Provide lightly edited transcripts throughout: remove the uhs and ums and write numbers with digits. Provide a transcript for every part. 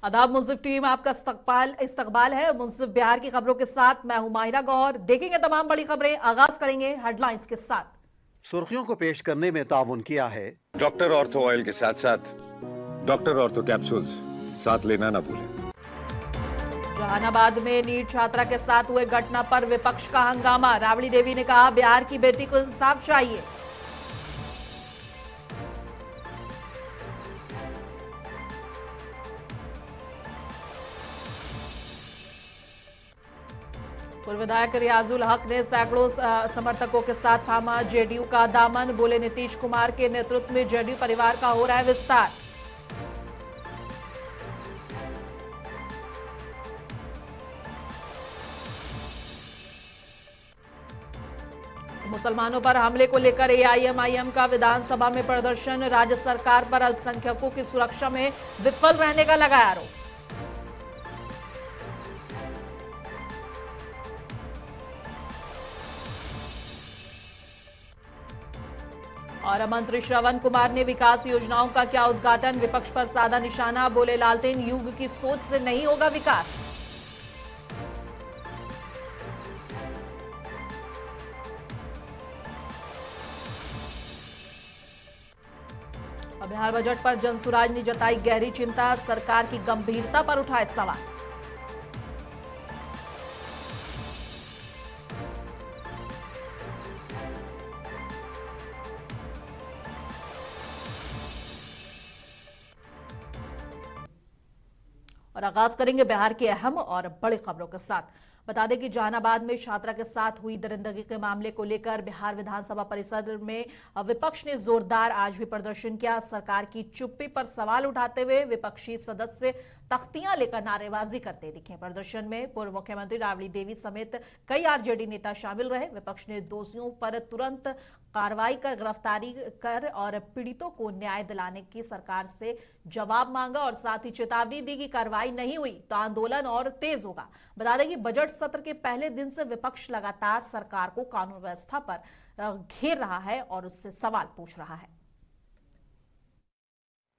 आदाब मुंसिफ टीम, आपका इस्तकबाल है। मुंसिफ बिहार की खबरों के साथ मैं हूं माहिरा गौहर। देखेंगे तमाम बड़ी खबरें। आगाज करेंगे हेडलाइंस के साथ। सुर्खियों को पेश करने में ताउन किया है डॉक्टर ऑर्थो ऑयल के साथ साथ डॉक्टर ऑर्थो कैप्सूल्स साथ लेना ना भूलें। जहानाबाद में नीट छात्रा के साथ हुए घटना पर विपक्ष का हंगामा। राबड़ी देवी ने कहा, बिहार की बेटी को इंसाफ चाहिए। पूर्व विधायक रियाजुल हक ने सैकड़ों समर्थकों के साथ थामा जेडीयू का दामन। बोले, नीतीश कुमार के नेतृत्व में जेडीयू परिवार का हो रहा है विस्तार। मुसलमानों पर हमले को लेकर एआईएमआईएम का विधानसभा में प्रदर्शन। राज्य सरकार पर अल्पसंख्यकों की सुरक्षा में विफल रहने का लगाया आरोप। और मंत्री श्रवण कुमार ने विकास योजनाओं का किया उद्घाटन। विपक्ष पर साधा निशाना। बोले, लालटेन युग की सोच से नहीं होगा विकास। बिहार बजट पर जनसुराज ने जताई गहरी चिंता। सरकार की गंभीरता पर उठाए सवाल। और आगाज करेंगे बिहार की अहम और बड़ी खबरों के साथ। बता दें कि जहानाबाद में छात्रा के साथ हुई दरिंदगी के मामले को लेकर बिहार विधानसभा परिसर में विपक्ष ने जोरदार आज भी प्रदर्शन किया। सरकार की चुप्पी पर सवाल उठाते हुए विपक्षी सदस्य तख्तियां लेकर नारेबाजी करते दिखे। प्रदर्शन में पूर्व मुख्यमंत्री राबड़ी देवी समेत कई आरजेडी नेता शामिल रहे। विपक्ष ने दोषियों पर तुरंत कार्रवाई कर गिरफ्तारी कर और पीड़ितों को न्याय दिलाने की सरकार से जवाब मांगा और साथ ही चेतावनी दी कि कार्रवाई नहीं हुई तो आंदोलन और तेज होगा। बता दें कि बजट सत्र के पहले दिन से विपक्ष लगातार सरकार को कानून व्यवस्था पर घेर रहा है और उससे सवाल पूछ रहा है।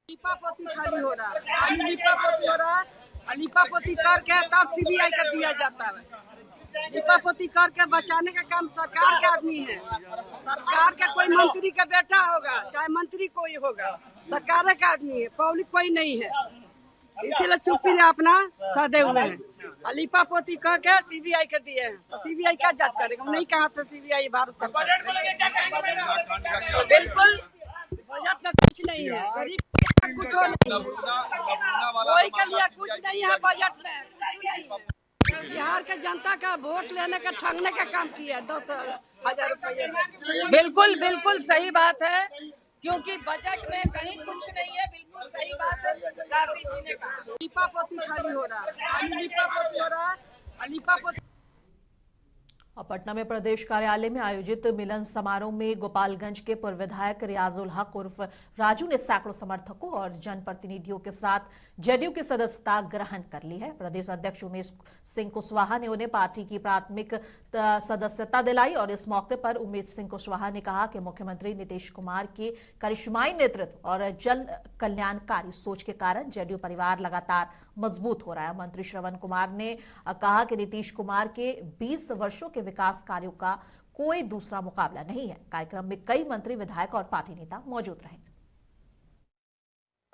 लिपापोती खाली हो रहा है, लिपापोती हो रहा है। लिपापोती करके तब सीबीआई का दिया जाता है। लिपापोती करके बचाने का काम सरकार का आदमी है। सरकार का कोई मंत्री का बेटा होगा, चाहे मंत्री कोई होगा, सरकार का आदमी है, पब्लिक कोई नहीं है। इसीलिए चुप्पी ने अपना साधे हुए हैं। लिपापोती करके सीबीआई का दिए हैं, तो सीबीआई क्या जांच करेगा? नहीं कहा तो सीबीआई भारत सरकार। बिल्कुल बजट में कुछ नहीं है, गरीब कुछ नहीं, कोई के लिए कुछ नहीं है बजट में, कुछ नहीं है। बिहार के जनता का वोट लेने का ठगने का काम किया 10,000 रुपये। बिल्कुल बिल्कुल सही बात है, क्योंकि बजट में कहीं कुछ नहीं है। बिल्कुल सही बात है राबड़ी जी ने कहा। लिपापोती खाली हो रहा है, लिपापोती हो रहा है। लिपापोती और पटना में प्रदेश कार्यालय में आयोजित मिलन समारोह में गोपालगंज के पूर्व विधायक रियाजुल हक उर्फ राजू ने सैकड़ों समर्थकों और जनप्रतिनिधियों के साथ जेडीयू की सदस्यता ग्रहण कर ली है। प्रदेश अध्यक्ष उमेश सिंह कुशवाहा ने उन्हें पार्टी की प्राथमिक सदस्यता दिलाई और इस मौके पर उमेश सिंह कुशवाहा ने कहा कि मुख्यमंत्री नीतीश कुमार के करिश्माई नेतृत्व और जन कल्याणकारी सोच के कारण जेडीयू परिवार लगातार मजबूत हो रहा है। मंत्री श्रवण कुमार ने कहा कि नीतीश कुमार के 20 वर्षों के विकास कार्यों का कोई दूसरा मुकाबला नहीं है। कार्यक्रम में कई मंत्री, विधायक और पार्टी नेता मौजूद रहे।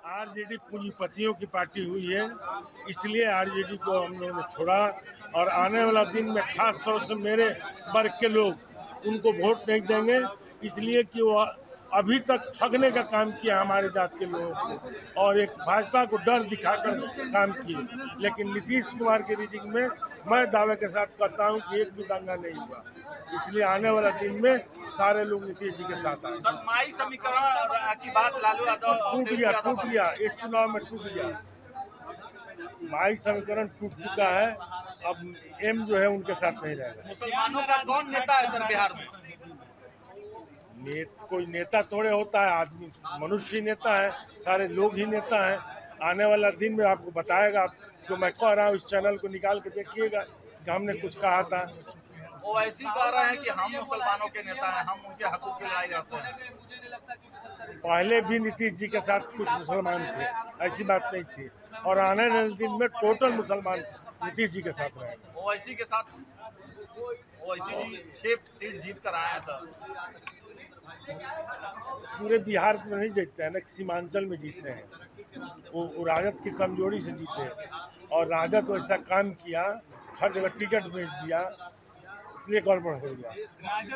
आरजेडी पूंजीपतियों की पार्टी हुई है, इसलिए आरजेडी को हम लोगों ने छोड़ा और आने वाला दिन में खास तौर से मेरे वर्ग के लोग उनको वोट नहीं देंगे, इसलिए कि वो अभी तक ठगने का काम किया हमारे जात के लोगों को और एक भाजपा को डर दिखाकर काम किए। लेकिन नीतीश कुमार के रीडिंग में मैं दावे के साथ कहता हूं कि एक भी दंगा नहीं हुआ, इसलिए आने वाला दिन में सारे लोग नीतीश जी के साथ आए। माई समीकरण की बात लालू यादव टूट गया, इस चुनाव में टूट गया। माई समीकरण टूट चुका है, अब एम जो है उनके साथ नहीं रहेगा। मुसलमानों का कौन नेता है सर बिहार में? कोई नेता थोड़े होता है, आदमी मनुष्य नेता है, सारे लोग ही नेता हैं। आने वाला दिन में आपको बताएगा, जो मैं कह रहा हूँ इस चैनल को निकाल के देखिएगा कि हमने कुछ कहा था। ओवैसी कह रहे हैं कि हम मुसलमानों के नेता हैं, हम उनके हकूक की लड़ाई लड़ते हैं। पहले भी नीतीश जी के साथ कुछ मुसलमान थे, ऐसी बात नहीं थी, और आने वाले दिन में टोटल मुसलमान नीतीश जी के साथ रहेंगे। ओवैसी के साथ ओवैसी जी 6 सीट जीत कर आए हैं सर। पूरे बिहार में नहीं जीतते हैं ना, सीमांचल में जीतते हैं। वो राजद की कमजोरी से जीते, और राजद वैसा काम किया, हर जगह टिकट बेच दिया, इसलिए गड़बड़ हो गया।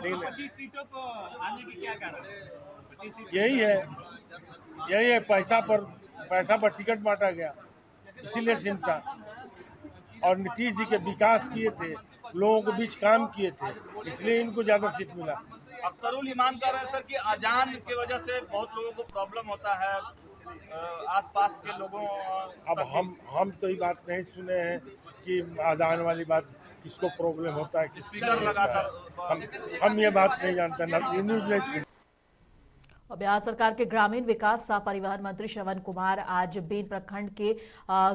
25 सीटों को आने की क्या कारण है? यही है पैसा पर टिकट बांटा गया, इसीलिए सिमटा। और नीतीश जी के विकास किए थे, लोगों के बीच काम किए थे, इसलिए इनको ज्यादा सीट मिला। अख्तरुल ईमान कह रहे हैं सर कि अजान की वजह से बहुत लोगों को प्रॉब्लम होता है, आसपास के लोगों अब हम तो ये बात नहीं सुने हैं कि अजान वाली बात किसको प्रॉब्लम होता है, किसको स्पीकर नहीं लगा होता है। था। हम ये बात नहीं जानते, न्यूज नहीं सुनी। और बिहार सरकार के ग्रामीण विकास सह परिवहन मंत्री श्रवण कुमार आज बेन प्रखंड के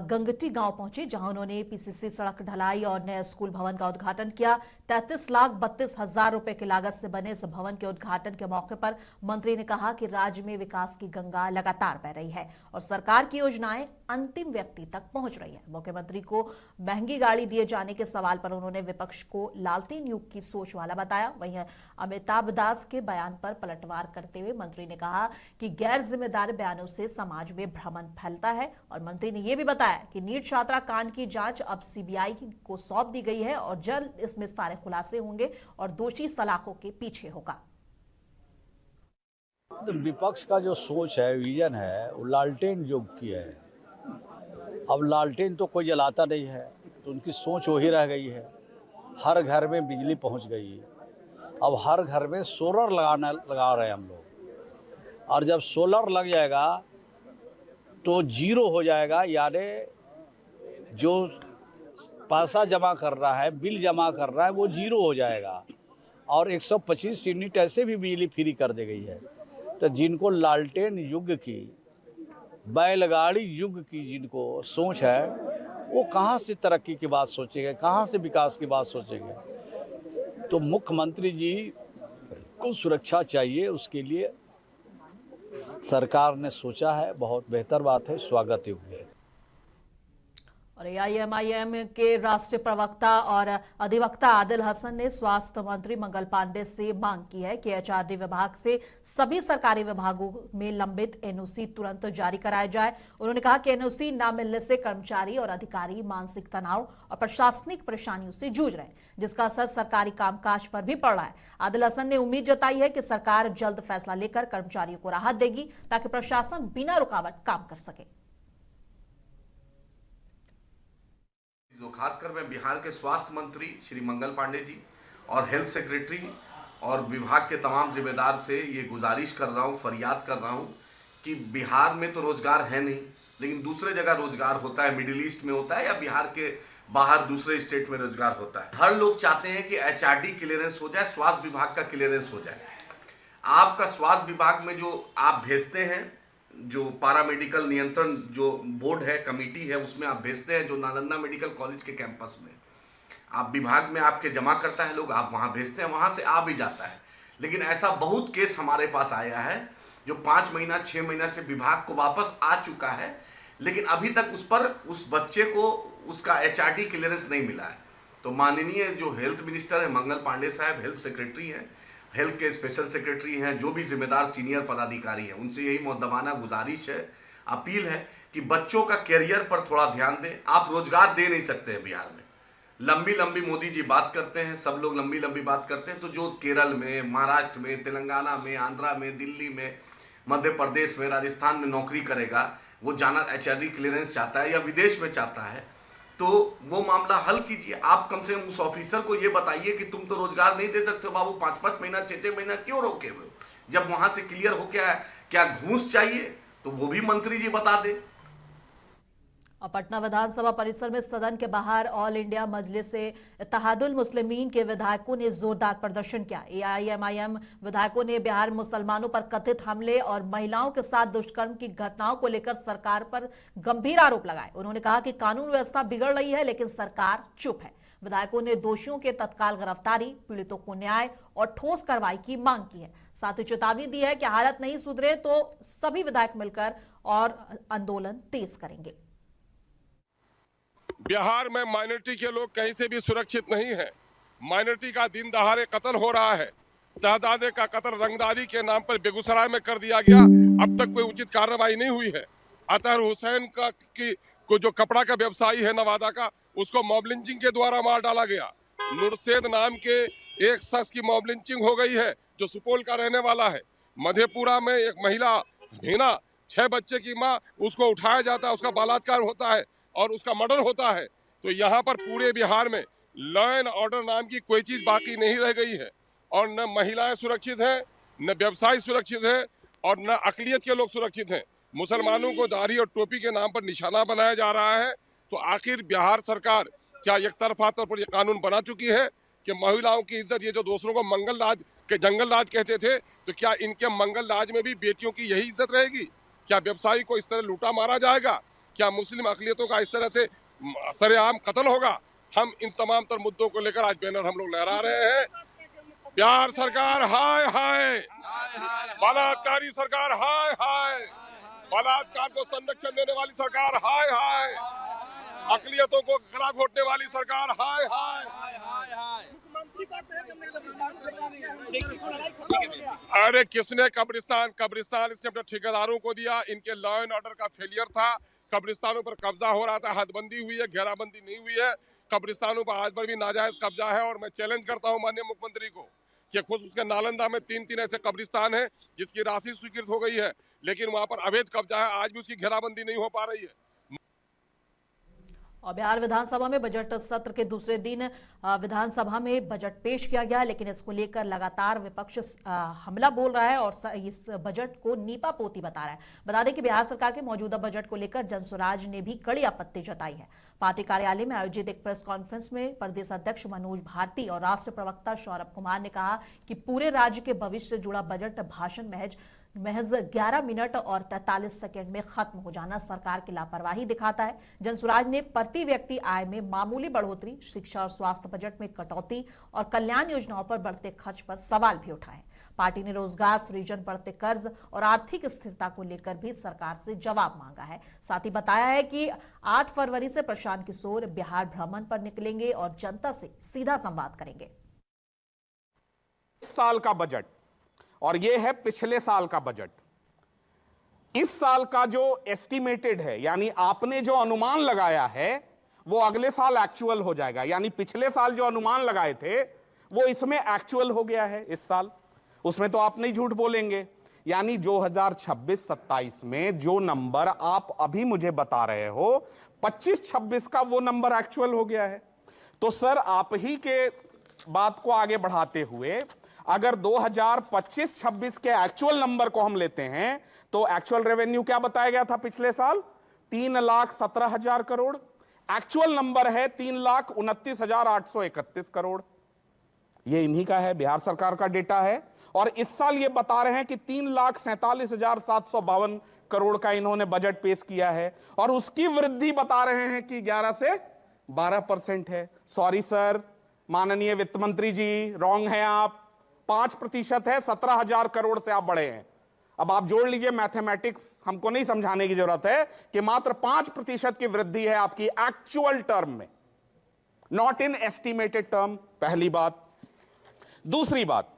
गंगटी गांव पहुंचे, जहां उन्होंने पीसीसी सड़क ढलाई और नए स्कूल भवन का उद्घाटन किया। 33,32,000 रुपए की लागत से बने इस भवन के उद्घाटन के मौके पर मंत्री ने कहा कि राज्य में विकास की गंगा लगातार बह रही है और सरकार की योजनाएं अंतिम व्यक्ति तक पहुंच रही है। मुख्यमंत्री को महंगी गाड़ी दिए जाने के सवाल पर उन्होंने विपक्ष को लालटेन युग की सोच वाला बताया। वहीं अमिताभ दास के बयान पर पलटवार करते हुए मंत्री ने कहा कि गैर जिम्मेदार बयानों से समाज में भ्रम फैलता है। और मंत्री ने यह भी बताया कि नीट छात्रा कांड की जांच अब सीबीआई को सौंप दी गई है और जल्द इसमें सारे खुलासे होंगे और दोषी सलाखों के पीछे होगा। विपक्ष का जो सोच है, विजन है, वो लालटेन युग की है। अब लालटेन तो कोई जलाता नहीं है, तो उनकी सोच वही रह गई है। हर घर में बिजली पहुंच गई है, अब हर घर में सोलर लगा रहे हैं हम लोग। और जब सोलर लग जाएगा तो जीरो हो जाएगा, यानी जो पैसा जमा कर रहा है, बिल जमा कर रहा है, वो जीरो हो जाएगा। और 125 यूनिट ऐसे भी बिजली फ्री कर दी गई है। तो जिनको लालटेन युग की, बैलगाड़ी युग की जिनको सोच है, वो कहाँ से तरक्की की बात सोचेंगे, कहाँ से विकास की बात सोचेंगे। तो मुख्यमंत्री जी को सुरक्षा चाहिए, उसके लिए सरकार ने सोचा है, बहुत बेहतर बात है, स्वागत योग्य है। और AIMIM के राष्ट्रीय प्रवक्ता और अधिवक्ता आदिल हसन ने स्वास्थ्य मंत्री मंगल पांडे से मांग की है कि HRD विभाग से सभी सरकारी विभागों में लंबित NOC तुरंत जारी कराया जाए। उन्होंने कहा कि NOC न मिलने से कर्मचारी और अधिकारी मानसिक तनाव और प्रशासनिक परेशानियों से जूझ रहे हैं, जिसका असर सरकारी कामकाज पर भी पड़ रहा है। आदिल हसन ने उम्मीद जताई है कि सरकार जल्द फैसला लेकर कर्मचारियों को राहत देगी ताकि प्रशासन बिना रुकावट काम कर सके। जो खासकर मैं बिहार के स्वास्थ्य मंत्री श्री मंगल पांडे जी और हेल्थ सेक्रेटरी और विभाग के तमाम जिम्मेदार से ये गुजारिश कर रहा हूँ, फरियाद कर रहा हूँ कि बिहार में तो रोजगार है नहीं, लेकिन दूसरे जगह रोजगार होता है, मिडिल ईस्ट में होता है या बिहार के बाहर दूसरे स्टेट में रोजगार होता है। हर लोग चाहते हैं कि HRD क्लियरेंस हो जाए, स्वास्थ्य विभाग का क्लियरेंस हो जाए। आपका स्वास्थ्य विभाग में जो आप भेजते हैं, जो पैरामेडिकल नियंत्रण जो बोर्ड है, कमेटी है, उसमें आप भेजते हैं, जो नालंदा मेडिकल कॉलेज के कैंपस में आप विभाग में आपके जमा करता है लोग, आप वहाँ भेजते हैं, वहाँ से आ भी जाता है। लेकिन ऐसा बहुत केस हमारे पास आया है जो 5 महीना 6 महीना से विभाग को वापस आ चुका है, लेकिन अभी तक उस बच्चे को उसका HRD क्लियरेंस नहीं मिला है। तो माननीय जो हेल्थ मिनिस्टर है मंगल पांडे साहब, हेल्थ सेक्रेटरी हैं, हेल्थ के स्पेशल सेक्रेटरी हैं, जो भी जिम्मेदार सीनियर पदाधिकारी हैं, उनसे यही मुद्दमाना गुजारिश है, अपील है कि बच्चों का कैरियर पर थोड़ा ध्यान दें। आप रोजगार दे नहीं सकते हैं बिहार में। लंबी लंबी मोदी जी बात करते हैं, सब लोग लंबी लंबी बात करते हैं, तो जो केरल में, महाराष्ट्र में, तेलंगाना में, आंध्रा में, दिल्ली में, मध्य प्रदेश में, राजस्थान में नौकरी करेगा, वो जाना HRD क्लियरेंस चाहता है या विदेश में चाहता है, तो वो मामला हल कीजिए। आप कम से कम उस ऑफिसर को ये बताइए कि तुम तो रोजगार नहीं दे सकते हो बाबू, 5-5 महीना 6-6 महीना क्यों रोके हुए हो? जब वहां से क्लियर हो क्या घूस चाहिए तो वो भी मंत्री जी बता दे। और पटना विधानसभा परिसर में सदन के बाहर ऑल इंडिया मजलिस इत्तेहादुल मुस्लिमीन के विधायकों ने जोरदार प्रदर्शन किया। AIMIM विधायकों ने बिहार में मुसलमानों पर कथित हमले और महिलाओं के साथ दुष्कर्म की घटनाओं को लेकर सरकार पर गंभीर आरोप लगाए। उन्होंने कहा कि कानून व्यवस्था बिगड़ रही है, लेकिन सरकार चुप है। विधायकों ने दोषियों के तत्काल गिरफ्तारी, पीड़ितों को न्याय और ठोस कार्रवाई की मांग की है। साथ ही चेतावनी दी है कि हालत नहीं सुधरे तो सभी विधायक मिलकर और आंदोलन तेज करेंगे। बिहार में माइनॉरिटी के लोग कहीं से भी सुरक्षित नहीं है। माइनॉरिटी का दिन दहाड़े कत्ल हो रहा है। शहजादे का कत्ल रंगदारी के नाम पर बेगूसराय में कर दिया गया, अब तक कोई उचित कार्रवाई नहीं हुई है। अतहर हुसैन को जो कपड़ा का व्यवसायी है नवादा का, उसको मॉब लिंचिंग के द्वारा मार डाला गया। नुरशेद नाम के एक शख्स की मॉब लिंचिंग हो गई है जो सुपौल का रहने वाला है। मधेपुरा में एक महिला हीना 6 बच्चे की माँ, उसको उठाया जाता है, उसका बलात्कार होता है और उसका मर्डर होता है। तो यहाँ पर पूरे बिहार में लॉ एंड ऑर्डर नाम की कोई चीज बाकी नहीं रह गई है और न महिलाएं सुरक्षित हैं, न व्यवसायी सुरक्षित है और न अकलियत के लोग सुरक्षित हैं। मुसलमानों को दाढ़ी और टोपी के नाम पर निशाना बनाया जा रहा है। तो आखिर बिहार सरकार क्या एक तरफा तौर पर यह कानून बना चुकी है कि महिलाओं की इज्जत, ये जो दूसरों को मंगल राज के जंगल राज कहते थे, तो क्या इनके मंगल राज में भी बेटियों की यही इज्जत रहेगी? क्या व्यवसायी को इस तरह लूटा मारा जाएगा? क्या मुस्लिम अकलियतों का इस तरह से सरेआम कत्ल होगा? हम इन तमाम तर मुद्दों को लेकर आज बैनर हम लोग लहरा रहे हैं। बिहार सरकार हाय हाय, बलात्कारी सरकार हाय हाय, बलात्कार को संरक्षण देने वाली सरकार हाय हाय, अकलियतों को गला घोटने वाली सरकार हाय हाय। अरे किसने कब्रिस्तान इसने अपने ठेकेदारों को दिया। इनके लॉ एंड ऑर्डर का फेलियर था। कब्रिस्तानों पर कब्जा हो रहा था, हदबंदी हुई है, घेराबंदी नहीं हुई है। कब्रिस्तानों पर आज पर भी नाजायज कब्जा है और मैं चैलेंज करता हूं माननीय मुख्यमंत्री को कि खुद उसके नालंदा में 3 ऐसे कब्रिस्तान हैं जिसकी राशि स्वीकृत हो गई है, लेकिन वहां पर अवैध कब्जा है, आज भी उसकी घेराबंदी नहीं हो पा रही है। और बिहार विधानसभा में बजट सत्र के दूसरे दिन विधानसभा में बजट पेश किया गया, लेकिन इसको लेकर लगातार विपक्ष हमला बोल रहा है और इस बजट को नीपा पोती बता रहा है। बता दें कि बिहार सरकार के मौजूदा बजट को लेकर जनसुराज ने भी कड़ी आपत्ति जताई है। पार्टी कार्यालय में आयोजित एक प्रेस कॉन्फ्रेंस में प्रदेश अध्यक्ष मनोज भारती और राष्ट्र प्रवक्ता सौरभ कुमार ने कहा कि पूरे राज्य के भविष्य से जुड़ा बजट भाषण महज 11 मिनट और 43 सेकंड में खत्म हो जाना सरकार की लापरवाही दिखाता है। जनसुराज ने प्रति व्यक्ति आय में मामूली बढ़ोतरी, शिक्षा और स्वास्थ्य बजट में कटौती और कल्याण योजनाओं पर बढ़ते खर्च पर सवाल भी उठाए। पार्टी ने रोजगार सृजन, बढ़ते कर्ज और आर्थिक स्थिरता को लेकर भी सरकार से जवाब मांगा है। साथ ही बताया है कि 8 फरवरी से प्रशांत किशोर बिहार भ्रमण पर निकलेंगे और जनता से सीधा संवाद करेंगे। इस साल का बजट और यह है पिछले साल का बजट। इस साल का जो एस्टिमेटेड है, यानी आपने जो अनुमान लगाया है, वो अगले साल एक्चुअल हो जाएगा। यानी पिछले साल जो अनुमान लगाए थे वो इसमें एक्चुअल हो गया है इस साल। उसमें तो आप नहीं झूठ बोलेंगे। यानी 2026-27 में जो नंबर आप अभी मुझे बता रहे हो 25-26 का, वो नंबर एक्चुअल हो गया है। तो सर, आप ही के बात को आगे बढ़ाते हुए अगर 2025-26 के एक्चुअल नंबर को हम लेते हैं तो एक्चुअल रेवेन्यू क्या बताया गया था पिछले साल? 3,17,000 करोड़। एक्चुअल नंबर है 3,29,831 करोड़। ये इन्हीं का है, बिहार सरकार का डेटा है। और इस साल ये बता रहे हैं कि 3,47,752 करोड़ का इन्होंने बजट पेश किया है और उसकी वृद्धि बता रहे हैं कि 11 से 12% है। सॉरी सर, माननीय वित्त मंत्री जी, रॉन्ग है आप। 5% है, 17,000 करोड़ से आप बढ़े हैं। अब आप जोड़ लीजिए, मैथमेटिक्स हमको नहीं समझाने की जरूरत है कि मात्र 5% की वृद्धि है आपकी एक्चुअल टर्म में, नॉट इन एस्टिमेटेड टर्म। पहली बात। दूसरी बात,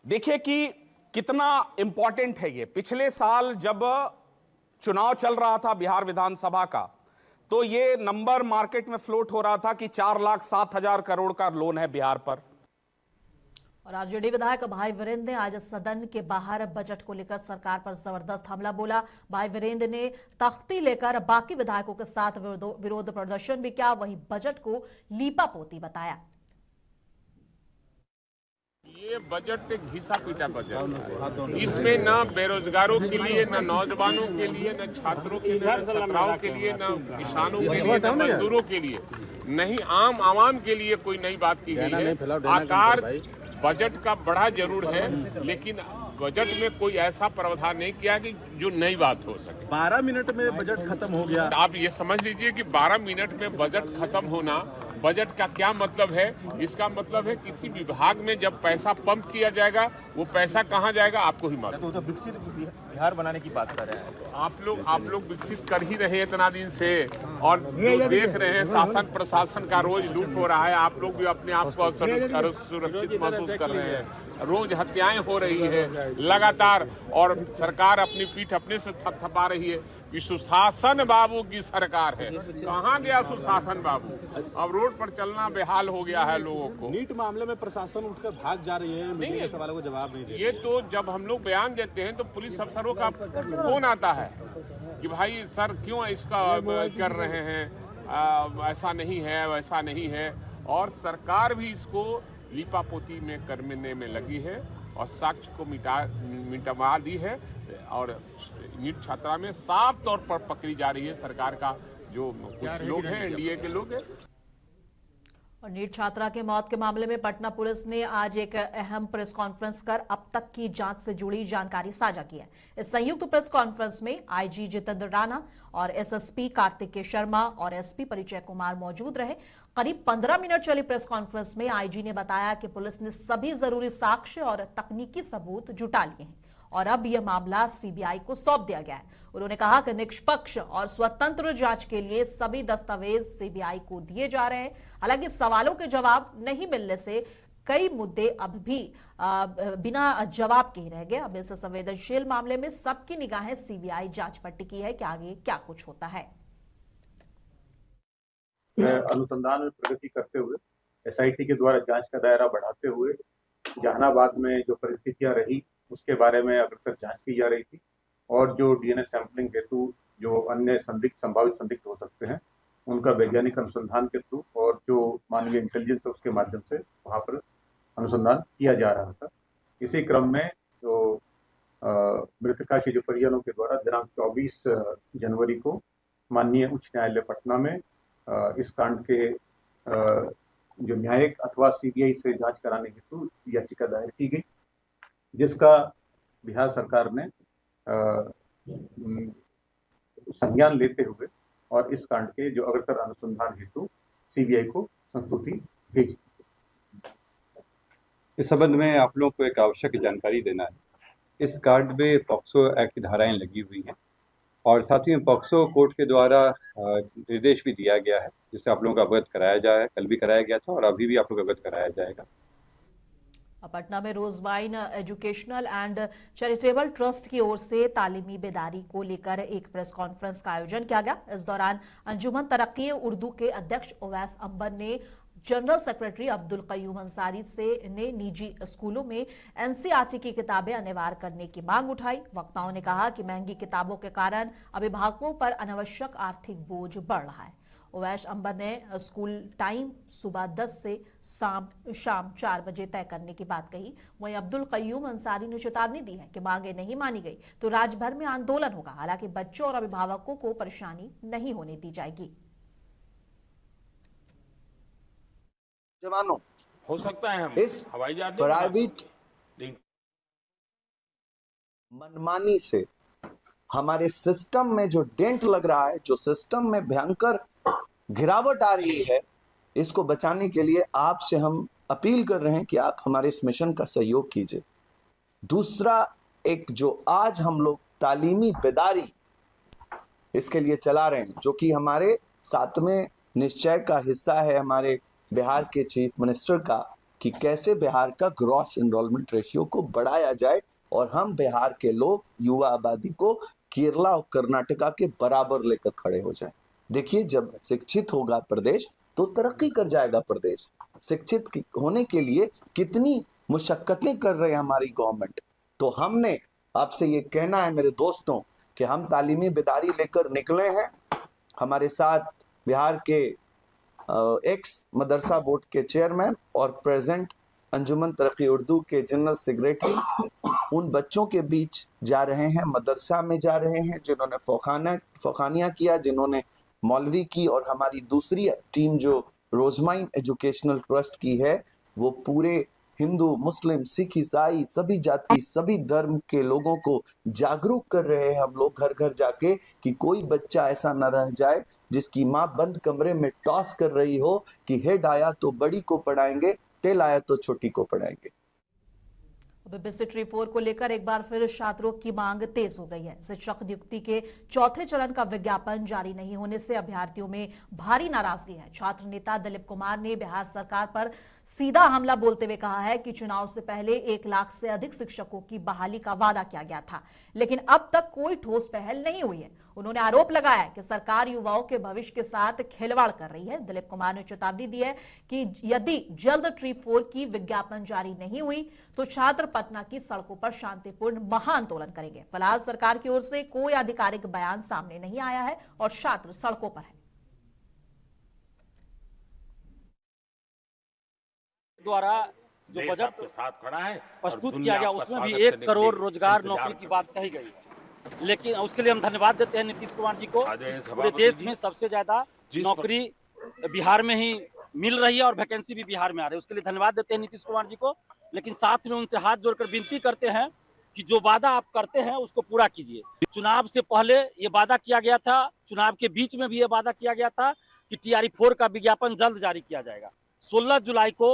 देखिए कि कितना इंपॉर्टेंट है ये। पिछले साल जब चुनाव चल रहा था बिहार विधानसभा का, तो ये नंबर मार्केट में फ्लोट हो रहा था कि 4,07,000 करोड़ का लोन है बिहार पर। और आरजेडी विधायक भाई वीरेंद्र ने आज सदन के बाहर बजट को लेकर सरकार पर जबरदस्त हमला बोला। भाई वीरेंद्र ने तख्ती लेकर बाकी विधायकों के साथ विरोध प्रदर्शन भी किया, वहीं बजट को लीपापोती बताया। ये बजट एक घिसा पीटा बजट है। इसमें न बेरोजगारों के लिए, न नौजवानों के लिए, न छात्रों के लिए, न छात्राओं के लिए, न किसानों के लिए, न मजदूरों के लिए, नहीं आम आवाम के लिए कोई नई बात की गई है। आकार बजट का बड़ा जरूर है, लेकिन बजट में कोई ऐसा प्रावधान नहीं किया कि जो नई बात हो सके। 12 मिनट में बजट खत्म हो गया। आप ये समझ लीजिए कि 12 मिनट में बजट खत्म होना बजट का क्या मतलब है? इसका मतलब है किसी विभाग में जब पैसा पंप किया जाएगा, वो पैसा कहाँ जाएगा आपको ही मालूम। तो विकसित बिहार बनाने की बात कर रहे हैं। आप लोग विकसित कर ही रहे इतना दिन से, और जो देख रहे हैं शासन प्रशासन का रोज लूट हो रहा है, आप लोग भी अपने आप को सुरक्षित महसूस कर रहे हैं। रोज हत्याएं हो रही है लगातार, और सरकार अपनी पीठ अपने से थपथपा रही है। ये सुशासन बाबू की सरकार है। कहाँ गया सुशासन बाबू? अब रोड पर चलना बेहाल हो गया है लोगों को। नीट मामले में प्रशासन उठकर भाग जा रही है, मीडिया के सवालों को जवाब नहीं दे रही। ये तो जब हम लोग बयान देते हैं तो पुलिस अफसरों का फोन आता है कि भाई सर क्यों इसका कर रहे हैं, ऐसा नहीं है वैसा नहीं है। और सरकार भी इसको लीपापोती में करने में लगी है और साक्ष्य को मिटवा दी है, और नीट छात्रा में साफ तौर पर पकड़ी जा रही है सरकार का जो कुछ लोग हैं, एनडीए के लोग हैं। और नीट छात्रा के मौत के मामले में पटना पुलिस ने आज एक अहम प्रेस कॉन्फ्रेंस कर अब तक की जांच से जुड़ी जानकारी साझा की है। इस संयुक्त प्रेस कॉन्फ्रेंस में आईजी जितेंद्र राणा और एसएसपी कार्तिकेय शर्मा और एसपी परिचय कुमार मौजूद रहे। करीब 15 मिनट चली प्रेस कॉन्फ्रेंस में आईजी ने बताया कि पुलिस ने सभी जरूरी साक्ष्य और तकनीकी सबूत जुटा लिए हैं और अब यह मामला सीबीआई को सौंप दिया गया है। उन्होंने कहा कि निष्पक्ष और स्वतंत्र जांच के लिए सभी दस्तावेज सीबीआई को दिए जा रहे हैं। हालांकि सवालों के जवाब नहीं मिलने से कई मुद्दे अब भी बिना जवाब के ही रह गए। अब इस संवेदनशील मामले में सबकी निगाहें सीबीआई जांच पर टिकी है कि आगे क्या कुछ होता है। अनुसंधान में प्रगति करते हुए एसआईटी के द्वारा जांच का दायरा बढ़ाते हुए जहानाबाद में जो परिस्थितियां रही उसके बारे में अग्रतर जांच की जा रही थी, और जो डीएनए सैंपलिंग हेतु जो अन्य संभावित संदिग्ध हो सकते हैं उनका वैज्ञानिक अनुसंधान के थ्रू और जो मानवीय इंटेलिजेंस है उसके माध्यम से वहाँ पर अनुसंधान किया जा रहा था। इसी क्रम में जो मृतका के जो परिजनों के द्वारा दिनांक 24 जनवरी को माननीय उच्च न्यायालय पटना में इस कांड के जो न्यायिक अथवा सीबीआई से जांच कराने हेतु याचिका दायर की गई, जिसका बिहार सरकार ने संज्ञान लेते हुए और इस कांड के जो अग्रतर अनुसंधान हेतु सीबीआई को संस्तुति भेज दी। इस संबंध में आप लोगों को एक आवश्यक जानकारी देना है। इस कांड में पॉक्सो एक्ट की धाराएं लगी हुई हैं और साथ ही में पॉक्सो कोर्ट के द्वारा निर्देश भी दिया गया है जिससे आप लोगों को अवगत कराया जाए। कल भी कराया गया था और अभी भी आप लोग अवगत कराया जाएगा। पटना में रोजमाइन एजुकेशनल एंड चैरिटेबल ट्रस्ट की ओर से तालीमी बेदारी को लेकर एक प्रेस कॉन्फ्रेंस का आयोजन किया गया। इस दौरान अंजुमन तरक्की उर्दू के अध्यक्ष ओवैस अंबर ने जनरल सेक्रेटरी अब्दुल कयूम अंसारी ने निजी स्कूलों में एनसीईआरटी की किताबें अनिवार्य करने की मांग उठाई। वक्ताओं ने कहा कि महंगी किताबों के कारण अभिभावकों पर अनावश्यक आर्थिक बोझ बढ़ रहा है। ओवैस अंबर ने स्कूल टाइम सुबह 10 से शाम 4 बजे तय करने की बात कही। वहीं अब्दुल कयूम अंसारी ने चेतावनी दी है कि मांगे नहीं मानी गई तो राज्य भर में आंदोलन होगा। हालांकि बच्चों और अभिभावकों को परेशानी नहीं होने दी जाएगी। जवानों हो सकता है हम इस हवाई जहाज प्राइवेट मनमानी से हमारे सिस्टम में जो डेंट लग रहा है, जो सिस्टम में भयंकर गिरावट आ रही है, इसको बचाने के लिए आपसे हम अपील कर रहे हैं कि आप हमारे इस मिशन का सहयोग कीजिए। दूसरा, एक जो आज हम लोग तालीमी बेदारी इसके लिए चला रहे हैं, जो कि हमारे 7वें निश्चय का हिस्सा है हमारे बिहार के चीफ मिनिस्टर का, कि कैसे बिहार का ग्रॉस एनरोलमेंट रेशियो को बढ़ाया जाए और हम बिहार के लोग युवा आबादी को केरला और कर्नाटका के बराबर लेकर खड़े हो जाए। देखिए, जब शिक्षित होगा प्रदेश तो तरक्की कर जाएगा प्रदेश। शिक्षित होने के लिए कितनी मुशक्कतें कर रहे हैं हमारी गवर्नमेंट। तो हमने आपसे ये कहना है मेरे दोस्तों कि हम तालीमी बेदारी लेकर निकले हैं। हमारे साथ बिहार के एक्स मदरसा बोर्ड के चेयरमैन और प्रेजेंट अंजुमन तरक्की उर्दू के जनरल सेक्रेटरी उन बच्चों के बीच जा रहे हैं, मदरसा में जा रहे हैं जिन्होंने फौखानियाँ किया, जिन्होंने मौलवी की, और हमारी दूसरी टीम जो रोजमाइन एजुकेशनल ट्रस्ट की है वो पूरे हिंदू, मुस्लिम, सिख, ईसाई, सभी जाति, सभी धर्म के लोगों को जागरूक कर रहे हैं हम लोग घर घर जाके, कि कोई बच्चा ऐसा न रह जाए जिसकी माँ बंद कमरे में टॉस कर रही हो कि हेड आया तो बड़ी को पढ़ाएंगे, टेल आया तो छोटी को पढ़ाएंगे। बीबीसी ट्री 4 को लेकर एक बार फिर छात्रों की मांग तेज हो गई है। शिक्षक नियुक्ति के चौथे चरण का विज्ञापन जारी नहीं होने से अभ्यर्थियों में भारी नाराजगी है। छात्र नेता दिलीप कुमार ने बिहार सरकार पर सीधा हमला बोलते हुए कहा है कि चुनाव से पहले 1 लाख से अधिक शिक्षकों की बहाली का वादा किया गया था, लेकिन अब तक कोई ठोस पहल नहीं हुई है। उन्होंने आरोप लगाया कि सरकार युवाओं के भविष्य के साथ खिलवाड़ कर रही है। दिलीप कुमार ने चेतावनी दी है कि यदि जल्द ट्री 4 की विज्ञापन जारी नहीं हुई तो छात्र पटना की सड़कों पर शांतिपूर्ण महाआंदोलन करेंगे। फिलहाल सरकार की ओर से कोई आधिकारिक बयान सामने नहीं आया है और छात्र सड़कों पर है। द्वारा जो बजट के साथ खड़ा है प्रस्तुत किया गया उसमें भी 1 करोड़ रोजगार नौकरी की बात कही गई, लेकिन उसके लिए हम धन्यवाद देते हैं नीतीश कुमार जी को। पूरे देश में सबसे ज्यादा नौकरी बिहार में ही मिल रही है और वैकेंसी भी बिहार में आ रही है, उसके लिए धन्यवाद देते हैं नीतीश कुमार जी को। लेकिन साथ में उनसे हाथ जोड़कर विनती करते हैं कि जो वादा आप करते हैं उसको पूरा कीजिए। चुनाव से पहले ये वादा किया गया था, चुनाव के बीच में भी ये वादा किया गया था कि TRE 4 का विज्ञापन जल्द जारी किया जाएगा। 16 जुलाई को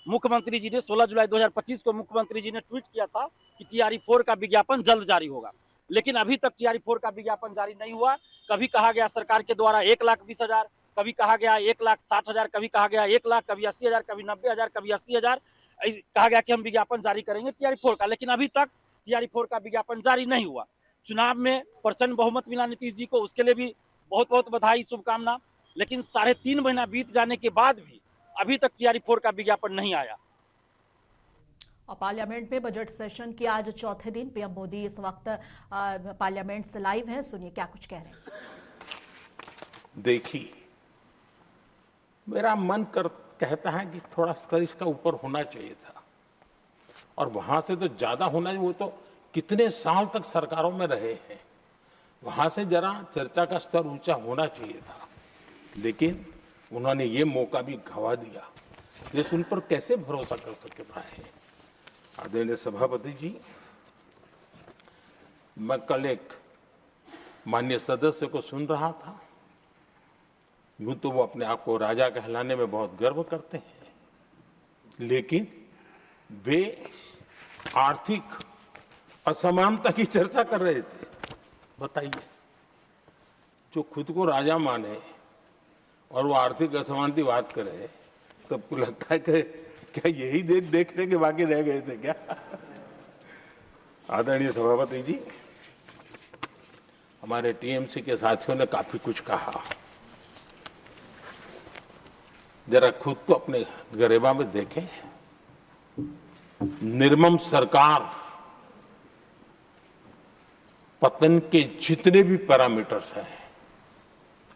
मुख्यमंत्री जी ने 16 जुलाई 2025 को मुख्यमंत्री जी ने ट्वीट किया था कि TRE 4 का विज्ञापन जल्द जारी होगा, लेकिन अभी तक TRE 4 का विज्ञापन जारी नहीं हुआ। कभी कहा गया सरकार के द्वारा 1,20,000, कभी कहा गया 1,60,000, कभी कहा गया 1 लाख, कभी 80,000, कभी 90,000, कभी 80,000, कहा गया कि हम विज्ञापन जारी करेंगे TRE 4 का, लेकिन अभी तक TRE 4 का विज्ञापन जारी नहीं हुआ। चुनाव में प्रचंड बहुमत मिला नीतीश जी को, उसके लिए भी बहुत बहुत बधाई, शुभकामना। लेकिन 3.5 महीना बीत जाने के बाद भी अभी तक TRE 4 का विज्ञापन नहीं आया। और पार्लियामेंट में बजट सेशन के आज चौथे दिन पीएम मोदी इस वक्त पार्लियामेंट से लाइव हैं। सुनिए क्या कुछ कह रहे हैं। देखिए, मेरा मन कहता है कि थोड़ा स्तर इसका ऊपर होना चाहिए था, और वहां से तो ज्यादा होना चाहिए। वो तो कितने साल तक सरकारों में रहे हैं, वहां से जरा चर्चा का स्तर ऊंचा होना चाहिए था, लेकिन उन्होंने ये मौका भी गंवा दिया। देश उन पर कैसे भरोसा कर सकता है। आदरणीय सभापति जी, मैं कल एक माननीय सदस्य को सुन रहा था। यूं तो वो अपने आप को राजा कहलाने में बहुत गर्व करते हैं, लेकिन वे आर्थिक असमानता की चर्चा कर रहे थे। बताइए, जो खुद को राजा माने और वो आर्थिक असमानता की बात करे, तो आपको लगता है कि क्या यही देखने के बाकी रह गए थे क्या? आदरणीय सभापति जी, हमारे टीएमसी के साथियों ने काफी कुछ कहा। जरा खुद तो अपने गरेबा में देखें। निर्मम सरकार पतन के जितने भी पैरामीटर्स हैं,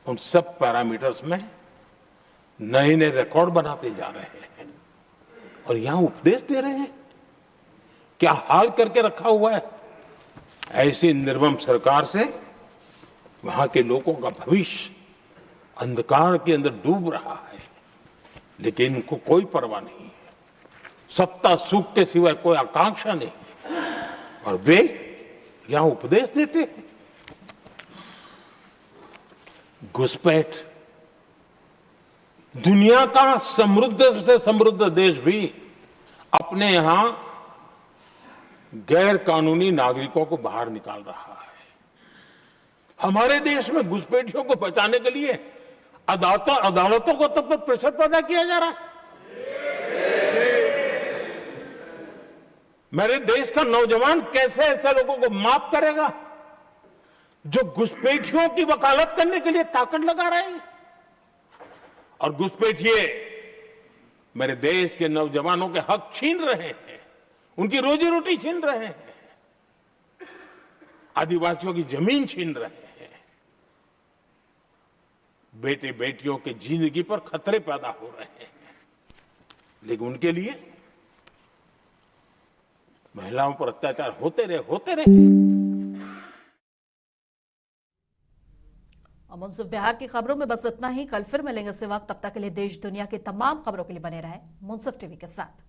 उन सब पैरामीटर्स में नए नए रिकॉर्ड बनाते जा रहे हैं, और यहां उपदेश दे रहे हैं। क्या हाल करके रखा हुआ है। ऐसी निर्मम सरकार से वहां के लोगों का भविष्य अंधकार के अंदर डूब रहा है, लेकिन इनको कोई परवाह नहीं है। सत्ता सुख के सिवाय कोई आकांक्षा नहीं, और वे यहां उपदेश देते हैं। घुसपैठ, दुनिया का समृद्ध से समृद्ध देश भी अपने यहां गैर कानूनी नागरिकों को बाहर निकाल रहा है। हमारे देश में घुसपैठियों को बचाने के लिए अदालतों को तब तक प्रेशर पैदा किया जा रहा है। मेरे देश का नौजवान कैसे ऐसे लोगों को माफ करेगा जो घुसपैठियों की वकालत करने के लिए ताकत लगा रहे हैं। और घुसपैठिए मेरे देश के नौजवानों के हक छीन रहे हैं, उनकी रोजी रोटी छीन रहे हैं, आदिवासियों की जमीन छीन रहे हैं। बेटे बेटियों के जिंदगी पर खतरे पैदा हो रहे हैं, लेकिन उनके लिए महिलाओं पर अत्याचार होते रहे। मुंसिफ बिहार की खबरों में बस इतना ही। कल फिर मिलेंगे इसी वक्त। तब तक के लिए देश दुनिया की तमाम खबरों के लिए बने रहें मुंसिफ टीवी के साथ।